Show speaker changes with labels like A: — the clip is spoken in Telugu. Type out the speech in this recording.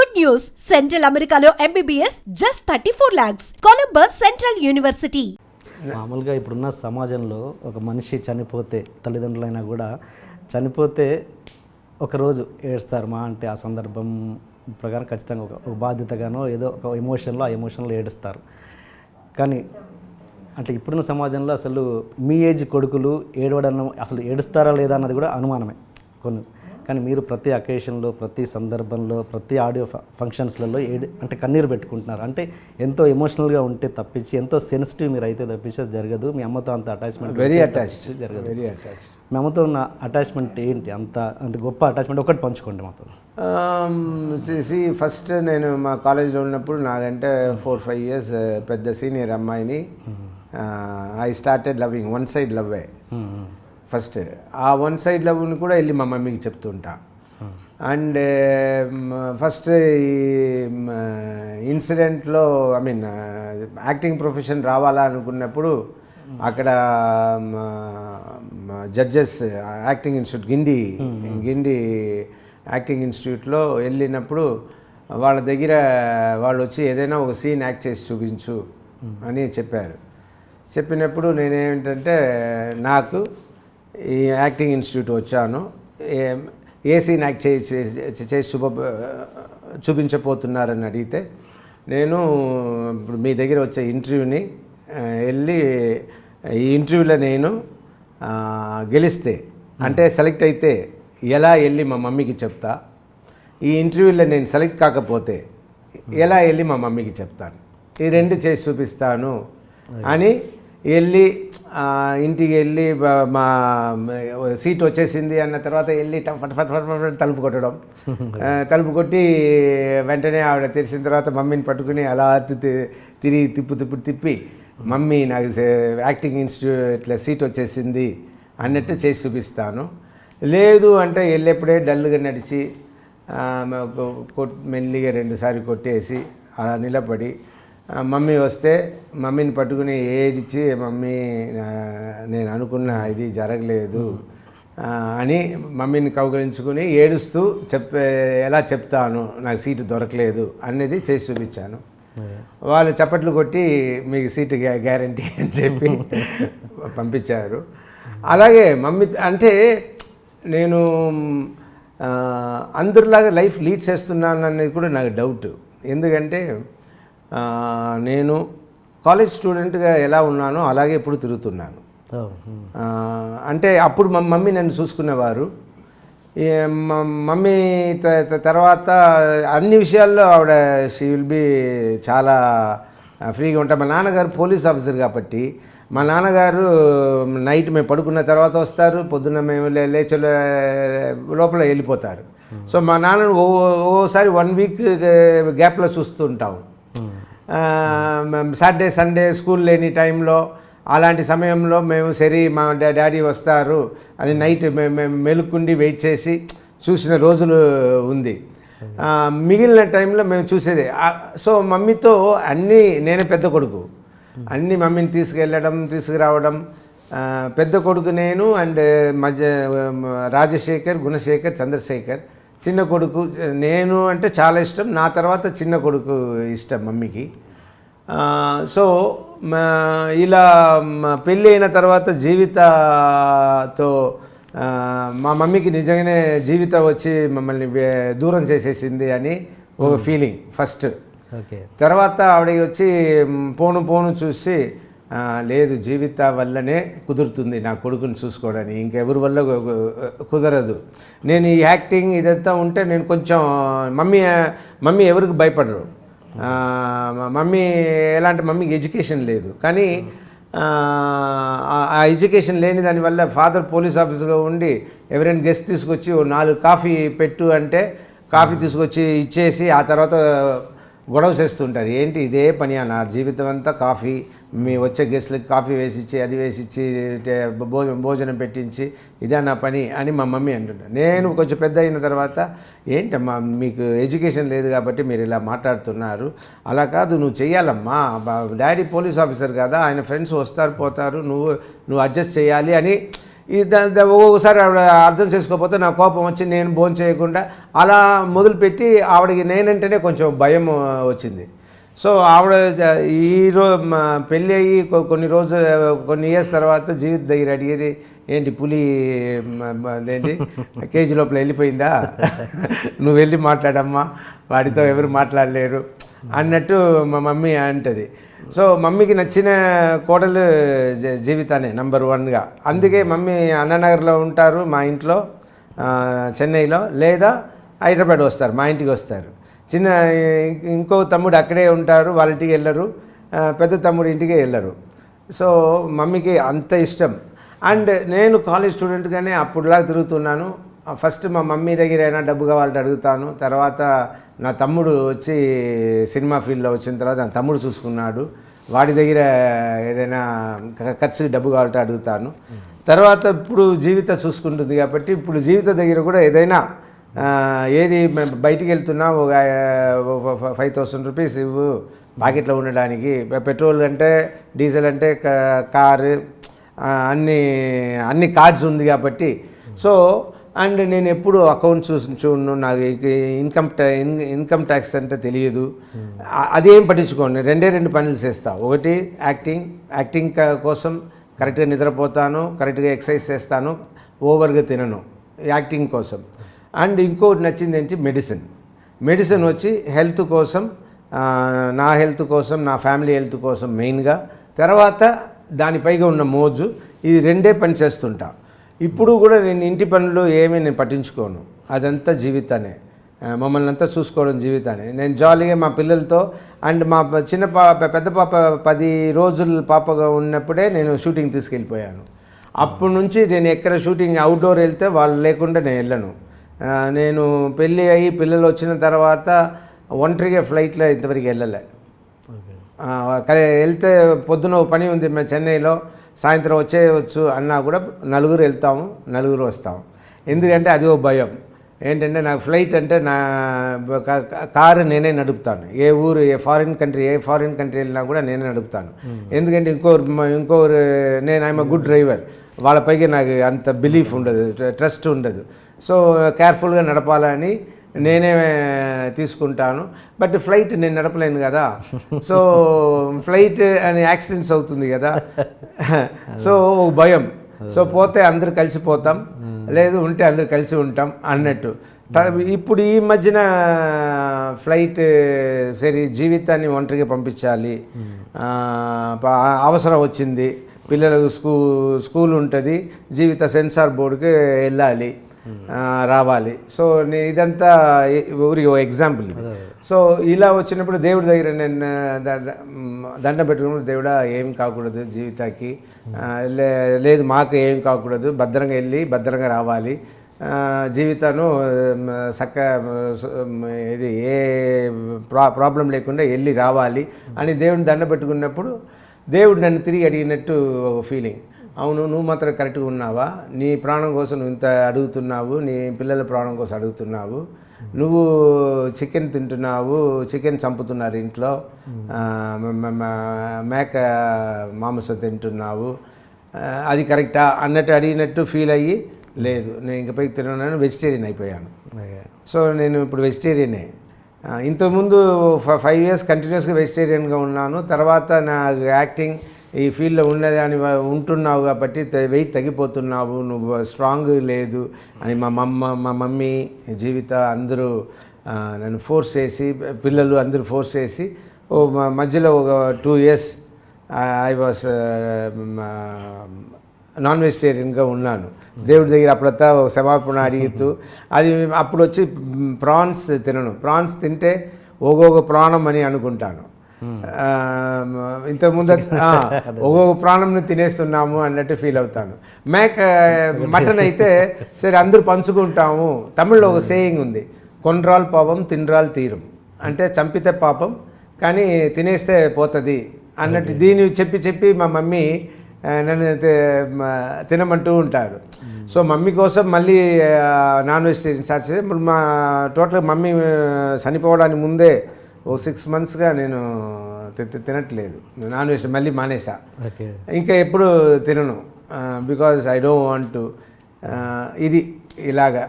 A: Good news! Central Americano MBBS just 34 lakhs. Columbus Central University.
B: మామూలుగా ఇప్పుడున్న సమాజంలో ఒక మనిషి చనిపోతే తల్లిదండ్రులైనా కూడా చనిపోతే ఒకరోజు ఏడుస్తారు. మా అంటే ఆ సందర్భం ప్రకారం ఖచ్చితంగా ఒక బాధ్యతగానో ఏదో ఒక ఎమోషన్లో ఆ ఎమోషన్లో ఏడుస్తారు. కానీ అంటే ఇప్పుడున్న సమాజంలో అసలు మీ ఏజ్ కొడుకులు ఏడవడం అసలు ఏడుస్తారా లేదా అన్నది కూడా అనుమానమే కొన్ని. కానీ మీరు ప్రతి అకేషన్లో, ప్రతి సందర్భంలో, ప్రతి ఆడియో ఫంక్షన్స్లలో అంటే కన్నీరు పెట్టుకుంటున్నారు. అంటే ఎంతో ఎమోషనల్గా ఉంటే తప్పించి, ఎంతో సెన్సిటివ్ మీరు అయితే తప్పించి జరగదు. మీ అమ్మతో అంత అటాచ్మెంట్
C: వెరీ అటాచ్డ్
B: జరగదు.
C: Very attached.
B: మీ అమ్మతో ఉన్న అటాచ్మెంట్ ఏంటి? అంత గొప్ప అటాచ్మెంట్ ఒకటి పంచుకోండి మాతో.
C: ఫస్ట్ నేను మా కాలేజీలో ఉన్నప్పుడు నాకంటే 4-5 years పెద్ద సీనియర్ అమ్మాయిని I started loving. One side లవ్వే ఫస్ట్. ఆ వన్ సైడ్ లవ్ని కూడా వెళ్ళి మా మమ్మీకి చెప్తుంటా. అండ్ ఫస్ట్ ఈ ఇన్సిడెంట్లో ఐ మీన్ యాక్టింగ్ ప్రొఫెషన్ రావాలా అనుకున్నప్పుడు అక్కడ judges acting institute Guindy acting ఇన్స్టిట్యూట్లో వెళ్ళినప్పుడు వాళ్ళ దగ్గర వాళ్ళు వచ్చి ఏదైనా ఒక సీన్ యాక్ట్ చేసి చూపించు అని చెప్పారు. చెప్పినప్పుడు నేనేంటంటే నాకు ఈ యాక్టింగ్ ఇన్స్టిట్యూట్ వచ్చాను, ఏ సీన్ యాక్ట్ చేసి చూపించబోతున్నారని అడిగితే నేను ఇప్పుడు మీ దగ్గర వచ్చే ఇంటర్వ్యూని వెళ్ళి ఈ ఇంటర్వ్యూలో నేను గెలిస్తే అంటే సెలెక్ట్ అయితే ఎలా వెళ్ళి మా మమ్మీకి చెప్తా, ఈ ఇంటర్వ్యూలో నేను సెలెక్ట్ కాకపోతే ఎలా వెళ్ళి మా మమ్మీకి చెప్తాను, ఈ రెండు చేసి చూపిస్తాను అని వెళ్ళి ఇంటికి వెళ్ళి మా సీట్ వచ్చేసింది అన్న తర్వాత వెళ్ళి ఫట్ తలుపు కొట్టడం. తలుపు కొట్టి వెంటనే ఆవిడ తెరిచిన తర్వాత మమ్మీని పట్టుకుని అలా తిరిగి తిప్పి మమ్మీ నాకు యాక్టింగ్ ఇన్స్టిట్యూట్లో సీట్ వచ్చేసింది అన్నట్టు చేసి చూపిస్తాను. లేదు అంటే వెళ్ళేప్పుడే డల్గా నడిచి మెల్లిగా 2 సార్లు కొట్టేసి అలా నిలబడి మమ్మీ వస్తే మమ్మీని పట్టుకుని ఏడిచి మమ్మీ నేను అనుకున్న ఇది జరగలేదు అని మమ్మీని కౌగిలించుకుని ఏడుస్తూ ఎలా చెప్తాను నాకు సీటు దొరకలేదు అనేది చేసి చూపించాను. వాళ్ళు చప్పట్లు కొట్టి మీకు సీటు గ్యారంటీ అని చెప్పి పంపించారు. అలాగే మమ్మీ అంటే నేను అందరిలాగా లైఫ్ లీడ్ చేస్తున్నాను అనేది కూడా నాకు డౌట్. ఎందుకంటే నేను కాలేజ్ స్టూడెంట్గా ఎలా ఉన్నానో అలాగే ఇప్పుడు తిరుగుతున్నాను. అంటే అప్పుడు మా మమ్మీ నన్ను చూసుకునేవారు. మమ్మీ తర్వాత అన్ని విషయాల్లో ఆవిడ షీ విల్ బి చాలా ఫ్రీగా ఉంటారు. మా నాన్నగారు పోలీస్ ఆఫీసర్ కాబట్టి మా నాన్నగారు నైట్ మేము పడుకున్న తర్వాత వస్తారు, పొద్దున్న మేము లేచే లోపల వెళ్ళిపోతారు. సో మా నాన్నను ఓసారి 1 week గ్యాప్లో చూస్తూ ఉంటాము. సాటర్డే సండే స్కూల్ లేని టైంలో అలాంటి సమయంలో మేము సరే మా డాడీ వస్తారు అని నైట్ మేము మెలుక్కుండి వెయిట్ చేసి చూసిన రోజులు ఉంది. మిగిలిన టైంలో మేము చూసేది. సో మమ్మీతో అన్నీ నేనే పెద్ద కొడుకు, అన్నీ మమ్మీని తీసుకెళ్ళడం తీసుకురావడం. పెద్ద కొడుకు నేను అండ్ రాజశేఖర్, గుణశేఖర్, చంద్రశేఖర్. చిన్న కొడుకు నేను అంటే చాలా ఇష్టం. నా తర్వాత చిన్న కొడుకు ఇష్టం మమ్మీకి. సో ఇలా పెళ్ళి అయిన తర్వాత జీవితతో మా మమ్మీకి నిజంగానే జీవితం వచ్చి మమ్మల్ని దూరం చేసేసింది అని ఒక ఫీలింగ్ ఫస్ట్. తర్వాత ఆవిడకి వచ్చి పోను చూసి లేదు జీవిత వల్లనే కుదురుతుంది నా కొడుకుని చూసుకోవడానికి, ఇంకెవరి వల్ల కుదరదు. నేను ఈ యాక్టింగ్ ఇదంతా ఉంటే నేను కొంచెం మమ్మీ ఎవరికి భయపడరు. మమ్మీ ఎలాంటి మమ్మీకి ఎడ్యుకేషన్ లేదు, కానీ ఆ ఎడ్యుకేషన్ లేని దానివల్ల ఫాదర్ పోలీస్ ఆఫీసర్గా ఉండి ఎవరైనా గెస్ట్ తీసుకొచ్చి 4 కాఫీ పెట్టు అంటే కాఫీ తీసుకొచ్చి ఇచ్చేసి ఆ తర్వాత గొడవ చేస్తుంటారు. ఏంటి ఇదే పని నా జీవితం అంతా కాఫీ, మీ వచ్చే గెస్ట్లకి కాఫీ వేసిచ్చి అది వేసిచ్చి భోజనం పెట్టించి ఇదే నా పని అని మా మమ్మీ అంటుంటారు. నేను కొంచెం పెద్ద అయిన తర్వాత ఏంటమ్మా మీకు ఎడ్యుకేషన్ లేదు కాబట్టి మీరు ఇలా మాట్లాడుతున్నారు, అలా కాదు నువ్వు చెయ్యాలమ్మా, డాడీ పోలీస్ ఆఫీసర్ కదా, ఆయన ఫ్రెండ్స్ వస్తారు పోతారు, నువ్వు అడ్జస్ట్ చేయాలి అని ఒక్కొక్కసారి ఆవిడ అర్థం చేసుకోకపోతే నా కోపం వచ్చి నేను భోజనం చేయకుండా అలా మొదలుపెట్టి ఆవిడకి నేనంటేనే కొంచెం భయం వచ్చింది. సో ఆవిడ పెళ్ళి అయ్యి కొన్ని ఇయర్స్ తర్వాత జీవిత దగ్గర అడిగేది, ఏంటి పులి అదేంటి కేజీ లోపల వెళ్ళిపోయిందా, నువ్వు వెళ్ళి మాట్లాడమ్మా, వాడితో ఎవరు మాట్లాడలేరు అన్నట్టు మా మమ్మీ అంటది. సో మమ్మీకి నచ్చిన కోడలు జీవితానే నెంబర్ 1గా. అందుకే మమ్మీ అన్నానగర్లో ఉంటారు, మా ఇంట్లో చెన్నైలో, లేదా హైదరాబాద్ వస్తారు, మా ఇంటికి వస్తారు. ఇంకో తమ్ముడు అక్కడే ఉంటారు, వాళ్ళ ఇంటికి వెళ్ళరు, పెద్ద తమ్ముడు ఇంటికి వెళ్ళరు. సో మమ్మీకి అంత ఇష్టం. అండ్ నేను కాలేజ్ స్టూడెంట్గానే అప్పుడులాగా తిరుగుతున్నాను. ఫస్ట్ మా మమ్మీ దగ్గర అయినా డబ్బు కావాలంటే అడుగుతాను, తర్వాత నా తమ్ముడు వచ్చి సినిమా ఫీల్డ్లో వచ్చిన తర్వాత నా తమ్ముడు చూసుకున్నాడు, వాడి దగ్గర ఏదైనా ఖర్చుకి డబ్బు కావాలంటే అడుగుతాను. తర్వాత ఇప్పుడు జీవిత చూసుకుంటుంది కాబట్టి ఇప్పుడు జీవిత దగ్గర కూడా ఏదైనా ఏది బయటికి వెళ్తున్నా ఒక 5,000 రూపీస్ ఇవ్వు పాకెట్లో ఉండడానికి, పెట్రోల్ అంటే డీజిల్ అంటే కారు అన్ని కార్డ్స్ ఉంది కాబట్టి. సో అండ్ నేను ఎప్పుడు అకౌంట్ చూడను, నాకు ఇన్కమ్ ట్యాక్స్ అంటే తెలియదు, అదేం పట్టించుకోండి. 2 పనులు చేస్తా. ఒకటి యాక్టింగ్ కోసం కరెక్ట్గా నిద్రపోతాను, కరెక్ట్గా ఎక్సర్సైజ్ చేస్తాను, ఓవర్గా తినను యాక్టింగ్ కోసం. అండ్ ఇంకోటి నచ్చింది ఏంటి, మెడిసిన్ వచ్చి హెల్త్ కోసం, నా హెల్త్ కోసం, నా ఫ్యామిలీ హెల్త్ కోసం మెయిన్గా, తర్వాత దానిపైగా ఉన్న మోజు, ఇది 2 పని చేస్తుంటా. ఇప్పుడు కూడా నేను ఇంటి పనులు ఏమీ నేను పట్టించుకోను, అదంతా జీవితానే, మమ్మల్ని అంతా చూసుకోవడం జీవితానే. నేను జాలీగా మా పిల్లలతో, అండ్ మా పెద్ద పాప 10 రోజుల పాపగా ఉన్నప్పుడే నేను షూటింగ్ తీసుకెళ్ళిపోయాను. అప్పటి నుంచి నేను ఎక్కడ షూటింగ్ అవుట్డోర్ వెళ్తే వాళ్ళు లేకుండా నేను వెళ్ళను. నేను పెళ్ళి అయ్యి పిల్లలు వచ్చిన తర్వాత ఒంటరిగా ఫ్లైట్లో ఇంతవరకు వెళ్ళలే. వెళ్తే పొద్దున పని ఉంది మేము చెన్నైలో, సాయంత్రం వచ్చేయచ్చు అన్నా కూడా 4 వెళ్తాము, 4 వస్తాము. ఎందుకంటే అది ఓ భయం ఏంటంటే, నాకు ఫ్లైట్ అంటే నా కారు నేనే నడుపుతాను. ఏ ఫారిన్ కంట్రీ వెళ్ళినా కూడా నేనే నడుపుతాను. ఎందుకంటే ఇంకోరు నేను ఐఎమ్ గుడ్ డ్రైవర్, వాళ్ళపైకి నాకు అంత బిలీఫ్ ఉండదు, ట్రస్ట్ ఉండదు. సో కేర్ఫుల్గా నడపాలని నేనే తీసుకుంటాను. బట్ ఫ్లైట్ నేను నడపలేను కదా, సో ఫ్లైట్ అని యాక్సిడెంట్స్ అవుతుంది కదా, సో ఒక భయం. సో పోతే అందరు కలిసిపోతాం, లేదు ఉంటే అందరు కలిసి ఉంటాం అన్నట్టు. ఇప్పుడు ఈ మధ్యన ఫ్లైట్ సరే జీవితాన్ని ఒంటరిగా పంపించాలి, అవసరం వచ్చింది, పిల్లలకు స్కూల్ ఉంటుంది, జీవిత సెన్సార్ బోర్డుకి వెళ్ళాలి, రావాలి. సో ఇదంతా ఊరికి ఎగ్జాంపుల్. సో ఇలా వచ్చినప్పుడు దేవుడి దగ్గర నేను దండం పెట్టుకున్నప్పుడు, దేవుడా ఏం కాకూడదు జీవితానికి, లేదు మాకు ఏం కాకూడదు, భద్రంగా వెళ్ళి భద్రంగా రావాలి, జీవితాన్ని ఇది ఏ ప్రాబ్లం లేకుండా వెళ్ళి రావాలి అని దేవుడిని దండం పెట్టుకున్నప్పుడు దేవుడు నన్ను తిరిగి అడిగినట్టు ఒక ఫీలింగ్. అవును, నువ్వు మాత్రం కరెక్ట్గా ఉన్నావా, నీ ప్రాణం కోసం నువ్వు ఇంత అడుగుతున్నావు, నీ పిల్లల ప్రాణం కోసం అడుగుతున్నావు, నువ్వు చికెన్ తింటున్నావు, చికెన్ చంపుతున్నారు ఇంట్లో, మేక మాంసం తింటున్నావు, అది కరెక్టా అన్నట్టు అడిగినట్టు ఫీల్ అయ్యి, లేదు నేను ఇంక పైకి తిన్నాను, వెజిటేరియన్ అయిపోయాను. సో నేను ఇప్పుడు వెజిటేరియనే. ఇంతకుముందు 5 years కంటిన్యూస్గా వెజిటేరియన్గా ఉన్నాను. తర్వాత నా యాక్టింగ్ ఈ ఫీల్డ్లో ఉన్నదని ఉంటున్నావు కాబట్టి వెయిట్ తగ్గిపోతున్నావు, నువ్వు స్ట్రాంగ్ లేదు అని మా మమ్మీ జీవిత అందరూ నన్ను ఫోర్స్ చేసి, పిల్లలు అందరూ ఫోర్స్ చేసి, మధ్యలో ఒక 2 years ఐ వాస్ నాన్ వెజిటేరియన్గా ఉన్నాను. దేవుడి దగ్గర అప్పుడంతా క్షమాపణ అడిగుతూ, అది అప్పుడు వచ్చి ప్రాన్స్ తినను, ప్రాన్స్ తింటే ఒక్కొక్క ప్రాణం అని అనుకుంటాను. ఇంతకుముందు ఒక్కొక్క ప్రాణంని తినేస్తున్నాము అన్నట్టు ఫీల్ అవుతాను. మటన్ అయితే సరే అందరూ పంచుకుంటాము. తమిళ్లో ఒక సేయింగ్ ఉంది, కొన్రాల్ పాపం తిన్రాల్ తీరం, అంటే చంపితే పాపం కానీ తినేస్తే పోతుంది అన్నట్టు. దీన్ని చెప్పి మా మమ్మీ నన్ను తినమంటూ ఉంటారు. సో మమ్మీ కోసం మళ్ళీ నాన్ వెజిటేరియన్ స్టార్ట్ చేసి, ఇప్పుడు మా టోటల్ మమ్మీ చనిపోవడానికి ముందే ఓ 6 monthsగా నేను తినట్లేదు నాన్ వెజ్, మళ్ళీ మానేసా, ఇంకా ఎప్పుడు తినను. Because I don't want to ఇది ఇలాగా